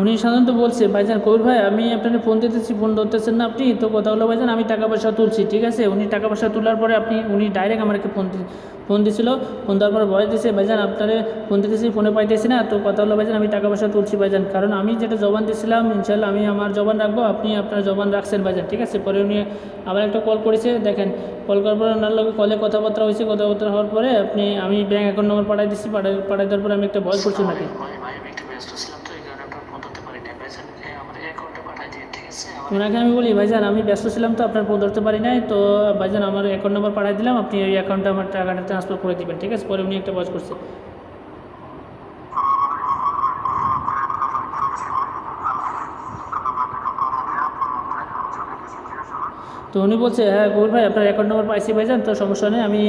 উনি সাধারণত বলছে ভাইজান কবির ভাই আমি আপনাকে ফোন দিতেছি, ফোন ধরতেছেন না আপনি, তো কথা হলো ভাইজান আমি টাকা পয়সা তুলছি, ঠিক আছে। উনি টাকা পয়সা তোলার পরে উনি ডাইরেক্ট আমাকে ফোন দিছিল, ফোন দেওয়ার পরে ভয় দিয়েছে ভাইজান আপনারে ফোন দিতেছি, ফোনে পাইতেছি না, তো কথা হলো ভাইজান আমি টাকা পয়সা তুলছি ভাইজান, কারণ আমি যেটা জবান দিয়েছিলাম ইনশাল্লাহ আমি আমার জবান রাখবো, আপনি আপনার জবান রাখছেন ভাইজান, ঠিক আছে। পরে উনি আবার একটা কল করেছে, দেখেন কল করার পরে ওনার লোক কলে কথাবার্তা হয়েছে, কথাবার্তা হওয়ার পরে আমি ব্যাঙ্ক অ্যাকাউন্ট নম্বর পাঠাই দিচ্ছি, পাঠাই দেওয়ার পরে আমি একটা ভয় করছি নাকি ভাই আমি একটু ব্যস্ত ছিলাম তো এই কারণে আপনার ফোন ধরতে পারি না ভাইজান, আমার অ্যাকাউন্টে পাঠাই দিন, ঠিক আছে। ওনাকে আমি বলি ভাইজান আমি ব্যস্ত ছিলাম তো আপনার ফোন ধরতে পারি নাই, তো ভাইজান আমার অ্যাকাউন্ট নাম্বার পাঠিয়ে দিলাম, আপনি ওই অ্যাকাউন্টে আমার টাকাটা ট্রান্সফার করে দিবেন, ঠিক আছে। পরে উনি একটা কাজ করছে, তো উনি বলছে হ্যাঁ কবির ভাই আপনার অ্যাকাউন্ট নাম্বার পাইছি ভাইজান, তো সমস্যা নেই, আমি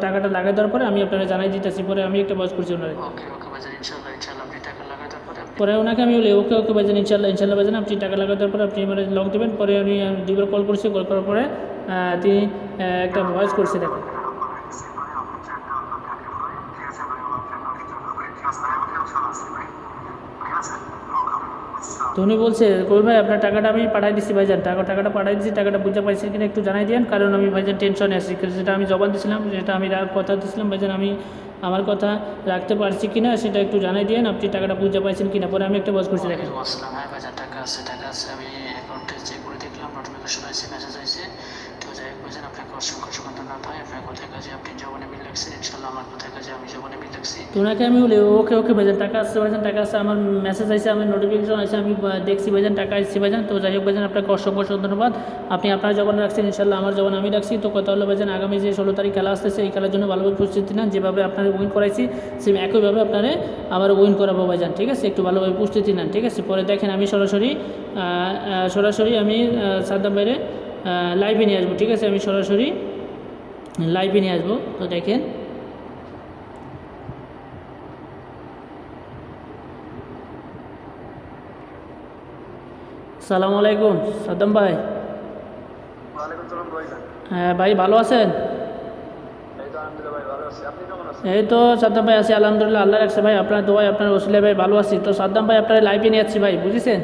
টাকাটা লাগাই দেওয়ার পরে আমি আপনারা জানাই দিতেছি। পরে আমি একটা কাজ করছি ওনারে, ওকে ওকে ভাইজান, ইনশাল্লাহ ইনশাল্লাহ আপনি টাকা লাগাই তারপরে পরে ওনাকে আমি বলি ওকে ওকে ভাইজান ইনশাল্লাহ ইনশাল্লাহ ভাইজান আপনি টাকা লাগাই দেওয়ার পরে আপনি মানে লক দেবেন। পরে উনি দুবার কল করছে, কল করার পরে তিনি একটা ভয়েস করছে দেখেন। তো উনি বলছে কবির ভাই আপনার টাকাটা আমি পাঠাই দিচ্ছি ভাইজান, টাকাটা পাঠাই দিচ্ছি, টাকাটা বুঝতে পারছি কিনা একটু জানাই দেন, কারণ আমি ভাইজান টেনশনে আছি, যেটা আমি জবান দিয়েছিলাম, যেটা আমি কথা দিয়েছিলাম ভাইজান আমি আমার কথা রাখতে পারছি কিনা সেটা একটু জানাই দেন, আপনি টাকাটা বুঝতে পারছেন কিনা। পরে আমি একটা বস করছি দেখেন। আসসালাম, হ্যাঁ ভাইজান টাকা আছে আমি অ্যাকাউন্টে চেক করে দেখলাম, নোটিফিকেশন আছে, মেসেজ আছে, তো যাই হোক ভাইজান আপনাকে অসংখ্য ধন্যবাদ ভাই, আপনার কোথায় কাজে আপনি জবানে মিল রাখছেন, ইনশাল্লাহ আমার কোথায় কাজে আমি জবানে মিল রাখছি। তো ওনাকে আমি বলি ওকে ওকে ভাইজান টাকা আসছে ভাইজান, টাকা আসছে, আমার মেসেজ আছে, আমার নোটিফিকেশন আছে, আমি দেখছি ভাইজান টাকা আসছে ভাইজান। তো যাই হোক ভাইজান আপনাকে অসংখ্য ধন্যবাদ, আপনি আপনার জবান রাখছেন, ইনশাল্লাহ আমার জবান আমি রাখছি। তো কথা হলো ভাইজান আগামী যে 16 তারিখ খেলা আসতেছে এই খেলার জন্য ভালোভাবে প্রস্তুতি নেন, যেভাবে আপনারা উইন করাইছি সেম একইভাবে আপনারা আবার উইন করাবো ভাইজান, ঠিক আছে। একটু ভালোভাবে প্রস্তুতি নেন, ঠিক আছে। পরে দেখেন আমি সরাসরি আমি সাদ্দাম ভাইরে লাইভে নিয়ে আসবো, ঠিক আছে, আমি সরাসরি লাইভে নিয়ে আসবো। তো দেখেন আসসালামু আলাইকুম সাদ্দাম ভাই। ওয়ালাইকুম সালাম ভাইজান। হ্যাঁ ভাই ভালো আছেন? এই তো আলহামদুলিল্লাহ ভাই ভালো আছি, আপনি কেমন আছেন? এই তো সাদ্দাম ভাই আছি আলহামদুলিল্লাহ, আল্লাহ রাখছে ভাই, আপনার দোয়ায় আপনার ওসিলে ভাই ভালো আছি। তো সাদ্দাম ভাই আপনার লাইভে নিয়ে যাচ্ছি ভাই, বুঝেছেন?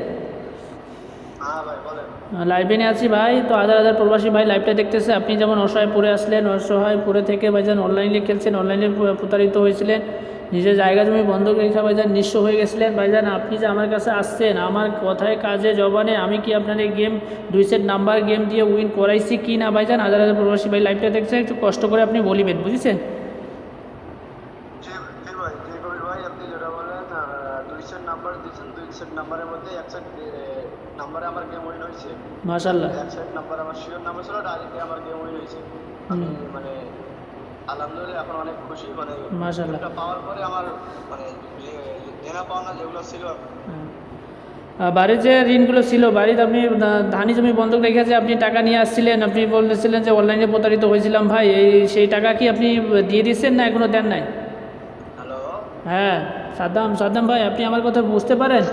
হ্যাঁ ভাই বলেন। লাইভে নিয়ে আছি ভাই, তো হাজার হাজার প্রবাসী ভাই লাইভটা দেখতেছে, আপনি যেমন অসহায় পড়ে আসলেন, অসহায় পড়ে থেকে ভাইজান অনলাইনে খেলছেন, অনলাইনে প্রতারিত হয়েছিলেন, নিজের জায়গা জমি বন্ধক রেখে ভাইজান নিঃস্ব হয়ে গেছিলেন ভাইজান, আপনি যে আমার কাছে আসছেন আমার কথায় কাজে জবানে আমি কি আপনার এই গেম 2 সেট নাম্বার গেম দিয়ে উইন করাইছি কি না ভাইজান, হাজার হাজার প্রবাসী ভাই লাইভটা দেখছে, একটু কষ্ট করে আপনি বলিবেন, বুঝেছেন? জি ভাই, জি কবির ভাই, আপনি যেটা বলেন 2 সেট নাম্বার দিয়েছেন, 2 সেট নাম্বারের মধ্যে 1 সেট নাম্বারে আমার গেম উইন হয়েছে, মাশাআল্লাহ। 1 সেট নাম্বার আমার শিওর নাম্বার ছিল, ডাইরেক্টলি আমার গেম উইন হয়েছে। আমি মানে আলহামদুলিল্লাহ এখন অনেক খুশি, মানে মাশাআল্লাহ। এটা পাওয়ার পরে আমার মানে দেনা পাওনা যেগুলো ছিল বাড়ির যে ঋণগুলো ছিল, বাড়িতে আপনি ধানি জমি বন্ধক রেখে যে আপনি টাকা নিয়ে আসছিলেন, আপনি বলতেছিলেন যে অনলাইনে প্রতারিত হয়েছিলাম ভাই, সেই টাকা কি আপনি দিয়ে দিচ্ছেন না এখনও দেন নাই? হ্যালো হ্যাঁ সাদ্দাম ভাই আপনি আমার কথা বুঝতে পারেন?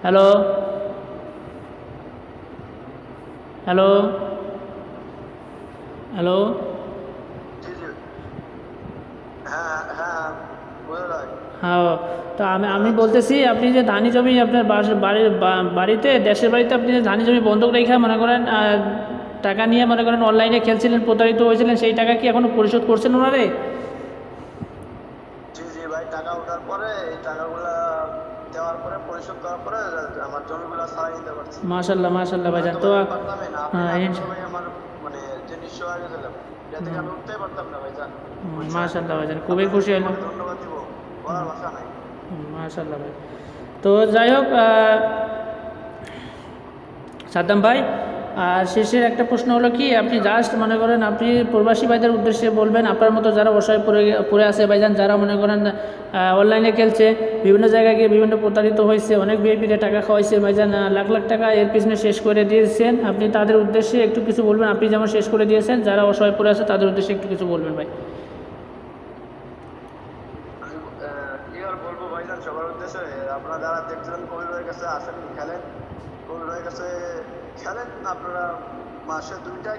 হ্যালো হ্যালো হ্যালো জি জি হ্যাঁ হ্যাঁ বলে ভাই। হ্যাঁ, তো আমি বলতেছি আপনি যে ধানি জমি আপনার বাড়িতে দেশের বাড়িতে আপনি যে ধানি জমি বন্ধক রেখে মনে করেন টাকা নিয়ে মনে করেন অনলাইনে খেলছিলেন, প্রতারিত হয়েছিলেন, সেই টাকা কি এখনও পরিশোধ করছেন ওনারে? জি জি ভাই, টাকা ওঠার পরে এই টাকাগুলো দেওয়ার পরে পরিশোধ করার পরে আমার জমিগুলো ছাড়াই নিতে পারছি। মাশাল্লাহ ভাইজান। তো পারতামই না, আপনি হ্যাঁ, না করলে ভাই আমার মানে যে নিঃস্ব হয়ে গেছিলাম, এটা থেকে আমি উঠতেই পারতাম না ভাইজান। মাশাল্লাহ ভাইজান, খুবই খুশি হলাম। ধন্যবাদ দিব, বলার ভাষা নাই। মাশাল্লাহ ভাই। তো যাই হোক সাদ্দাম ভাই, আর শেষের একটা প্রশ্ন হলো কি, আপনি জাস্ট মনে করেন আপনি প্রবাসী ভাইদের উদ্দেশ্যে বলবেন, আপনার মতো যারা অসহায় পড়ে আছে ভাইজান, যারা মনে করেন অনলাইনে খেলছে, বিভিন্ন জায়গায় গিয়ে বিভিন্ন প্রতারিত হয়েছে, অনেক ভিআইপিতে টাকা খাওয়াইছে ভাইজান, লাখ লাখ টাকা এর পিছনে শেষ করে দিয়েছেন, আপনি তাদের উদ্দেশ্যে একটু কিছু বলবেন, আপনি যেমন শেষ করে দিয়েছেন, যারা অসহায় পড়ে আছে তাদের উদ্দেশ্যে একটু কিছু বলবেন ভাই। কি আর বলবো ভাইজান, সবার উদ্দেশ্যে আপনারা যারা দেখছেন কবির ভাইয়ের কাছে আসেন, খেলেন, কবির ভাইয়ের কাছে খেলেন, আপনারা মাসে 2টা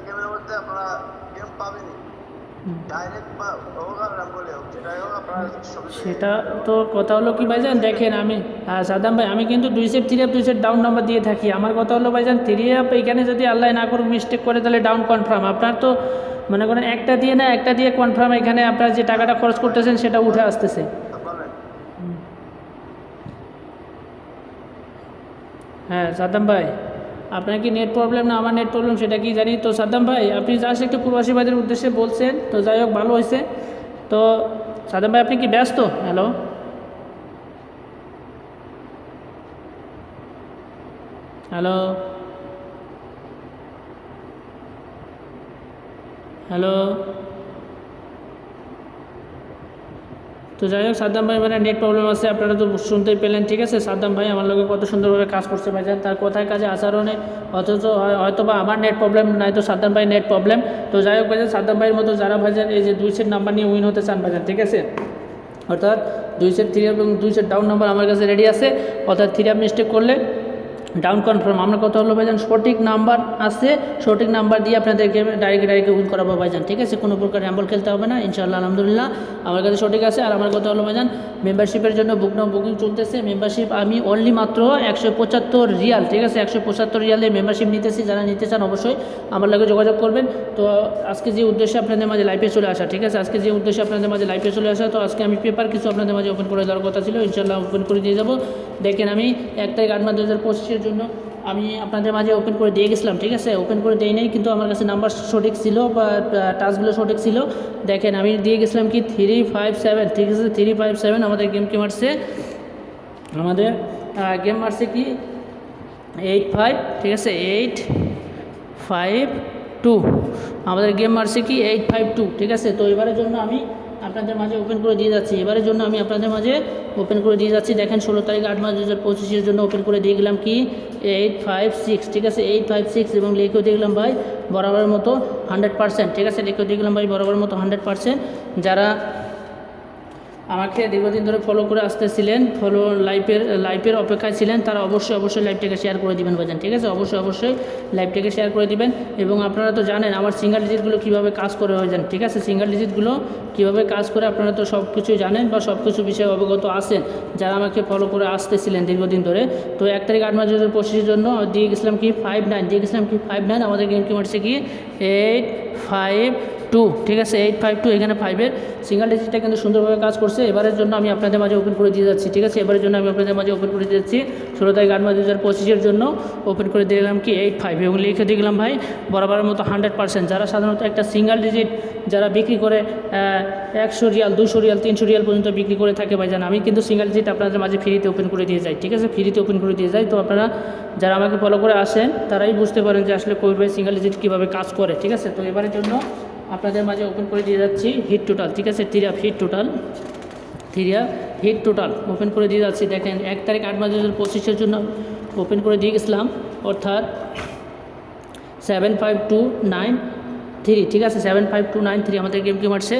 গেমের মধ্যে আপনারা গেম পাবেনই, ডাইরেক্ট বা ওভার নাম বলে হোক যেটাই হোক আপনারা সবই সেটা তো কথা হলো কি ভাইজান, দেখেন আমি সাদ্দাম ভাই আমি কিন্তু 2 set 3 up 2 set down number দিয়ে থাকি। আমার কথা হলো ভাইজান 3 আপ এখানে যদি আল্লাহ না করুক মিস্টেক করে তাহলে ডাউন কনফার্ম। আপনার তো মনে করেন একটা দিয়ে না, একটা দিয়ে কনফার্ম, এখানে আপনার যে টাকাটা খরচ করতেছেন সেটা উঠে আসতেছে। বলেন। হ্যাঁ সাদ্দাম ভাই, আপনার কি নেট প্রবলেম না আমার নেট প্রবলেম সেটা কি জানি। তো সাদ্দাম ভাই আপনি জাস্ট একটু প্রবাসী ভাইদের উদ্দেশ্যে বলছেন, তো যাই হোক ভালো হয়েছে। তো সাদ্দাম ভাই আপনি কি ব্যস্ত? হ্যালো হ্যালো হ্যালো তো যাই হোক সাদ্দাম ভাই মানে নেট প্রবলেম আছে, আপনারা তো শুনতেই পেলেন। ঠিক আছে, সাদ্দাম ভাই আমার লোকে কত সুন্দরভাবে কাজ করছে ভাইজান, তার কথায় কাজে আচরণে, অথচ হয়তো বা আমার নেট প্রবলেম নাই তো সাদ্দাম ভাই নেট প্রবলেম। তো যাই হোক ভাইজান, সাদ্দাম ভাইয়ের মতো যারা ভাইজান এই যে 2 সেট নাম্বার নিয়ে উইন হতে চান ভাইজান, ঠিক আছে, অর্থাৎ 2 সেট 3 এবং 2 সেট ডাউন নাম্বার আমার কাছে রেডি আছে, অর্থাৎ 3 আপ মিস্টেক করলে ডাউন কনফার্ম। আমরা কথা হলো ভাইজান সঠিক নাম্বার আছে, সঠিক নাম্বার দিয়ে আপনাদেরকে ডাইরেক্ট উইন করাবো ভাইজান, ঠিক আছে, কোনো প্রকার হ্যাম্বল খেলতে হবে না ইনশাআল্লাহ। আলহামদুলিল্লাহ আমার কাছে সঠিক আছে। আর আমার কথা হলো ভাইজান মেম্বারশিপের জন্য বুকিং চলতেছে। মেম্বারশিপ আমি অনলি মাত্র 175 রিয়াল, ঠিক আছে, 175 রিয়ালে মেম্বারশিপ নিতেছি। যারা নিতে চান অবশ্যই আমার লাগে যোগাযোগ করবেন। তো আজকে যে উদ্দেশ্যে আপনাদের মাঝে লাইভে চলে আসা, ঠিক আছে, আজকে যে উদ্দেশ্যে আপনাদের মাঝে লাইভে চলে আসা, তো আজকে আমি পেপার কিছু আপনাদের মাঝে ওপেন করে দেওয়ার কথা ছিল, ইনশাআল্লাহ ওপেন করে দিয়ে যাব। দেখেন আমি 1 তারিখ 8 মাস 2025 জন্য আমি আপনাদের মাঝে ওপেন করে দিয়ে গেছিলাম, ঠিক আছে, ওপেন করে দেই নাই কিন্তু আমার কাছে নাম্বার সঠিক ছিল বা টাচগুলো সঠিক ছিল। দেখেন আমি দিয়ে গেছিলাম কি 357, ঠিক আছে, 357 আমাদের গেম কি মারছে, আমাদের গেম মারছে কি 85, ঠিক আছে, 852 আমাদের গেম মারছে কি 852, ঠিক আছে। তো এবারের জন্য আমি আপনাদের মাঝে ওপেন করে দিয়ে যাচ্ছি, এবারের জন্য আমি আপনাদের মাঝে ওপেন করে দিয়ে যাচ্ছি। দেখেন 16 তারিখ 8 মাস 2025 জন্য ওপেন করে দিয়ে গেলাম কি 856, ঠিক আছে, 856 এবং লিখেও দিয়ে গেলাম ভাই বরাবরের মতো 100%, ঠিক আছে, লিখেও দিয়ে গেলাম ভাই বরাবরের মতো 100%। যারা আমাকে দীর্ঘদিন ধরে ফলো করে আসতেছিলেন, লাইভের অপেক্ষায় ছিলেন, তারা অবশ্যই লাইভটাকে শেয়ার করে দিবেন ভাইজান, ঠিক আছে, অবশ্যই লাইভটাকে শেয়ার করে দিবেন। এবং আপনারা তো জানেন আমার সিঙ্গেল ডিজিটগুলো কীভাবে কাজ করে ভাইজান, ঠিক আছে, সিঙ্গেল ডিজিটগুলো কীভাবে কাজ করে আপনারা তো সব কিছুই জানেন বা সব কিছু বিষয়ে অবগত আছেন যারা আমাকে ফলো করে আসতেছিলেন দীর্ঘদিন ধরে। তো 1 তারিখ 8 মাস 2025 জন্য দিয়ে গেছিলাম কি 59, আমাদের গেম কি মারছে কি 852, ঠিক আছে, 852, এখানে 5-এর সিঙ্গেল ডিজিটটা কিন্তু সুন্দরভাবে কাজ করছে। এবারের জন্য আমি আপনাদের মাঝে ওপেন করে দিয়ে যাচ্ছি, ঠিক আছে, এবারের জন্য আমি আপনাদের মাঝে ওপেন করে দিয়ে যাচ্ছি 16 তারিখ 8 মাস 2025 জন্য ওপেন করে দিয়ে গেলাম কি 85 এবং লিখে দিয়ে গেলাম ভাই বরাবরের মতো 100%। যারা সাধারণত একটা সিঙ্গেল ডিজিট যারা বিক্রি করে 100 রিয়াল 200 রিয়াল 300 রিয়াল পর্যন্ত বিক্রি করে থাকে ভাইজান, আমি কিন্তু সিঙ্গেল ডিজিট আপনাদের মাঝে ফ্রিতে ওপেন করে দিয়ে যাই, ঠিক আছে, ফ্রিতে ওপেন করে দিয়ে যাই। তো আপনারা যারা আমাকে ফলো করে আসেন তারাই বুঝতে পারেন যে আসলে কই ভাই সিঙ্গেল ডিজিট কীভাবে কাজ করে, ঠিক আছে। তো এবারের জন্য আপনাদের মাঝে ওপেন করে দিয়ে যাচ্ছি হিট টোটাল, ঠিক আছে, 3 আপ হিট টোটাল ওপেন করে দিয়ে যাচ্ছি। দেখেন 1 তারিখ 8 মাস 2025 জন্য ওপেন করে দিয়ে গেছিলাম, অর্থাৎ 75293, ঠিক আছে, 75293 আমাদের গেম কি মারছে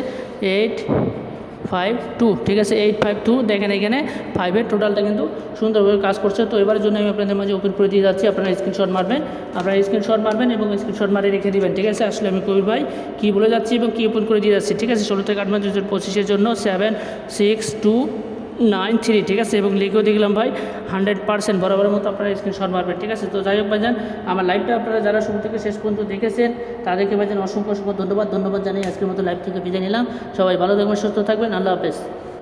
852, ঠিক আছে, 852। দেখেন এখানে 5-এর টোটালটা কিন্তু সুন্দরভাবে কাজ করছে। তো এবারের জন্য আমি আপনাদের মাঝে ওপেন করে দিয়ে যাচ্ছি, আপনারা স্ক্রিনশট মারবেন এবং স্ক্রিনশট মারে রেখে দিবেন, ঠিক আছে। আসলে আমি কবির ভাই কী বলে যাচ্ছি এবং কী ওপেন করে দিয়ে যাচ্ছি, ঠিক আছে, 16 তারিখ 8 মাস 2025 জন্য 76293, ঠিক আছে, এবং লিখেও দেখলাম ভাই 100% বরাবরের মতো আপনারা স্ক্রিনশট মারবেন, ঠিক আছে। তো যাই হোক ভাইজান আমার লাইভটা আপনারা যারা শুরু থেকে শেষ পর্যন্ত দেখেছেন তাদেরকে ভাইজান অসংখ্য ধন্যবাদ জানাই। আজকের মতো লাইভ থেকে বিদায় নিলাম। সবাই ভালো থাকবেন, সুস্থ থাকবেন, আল্লাহ হাফেজ।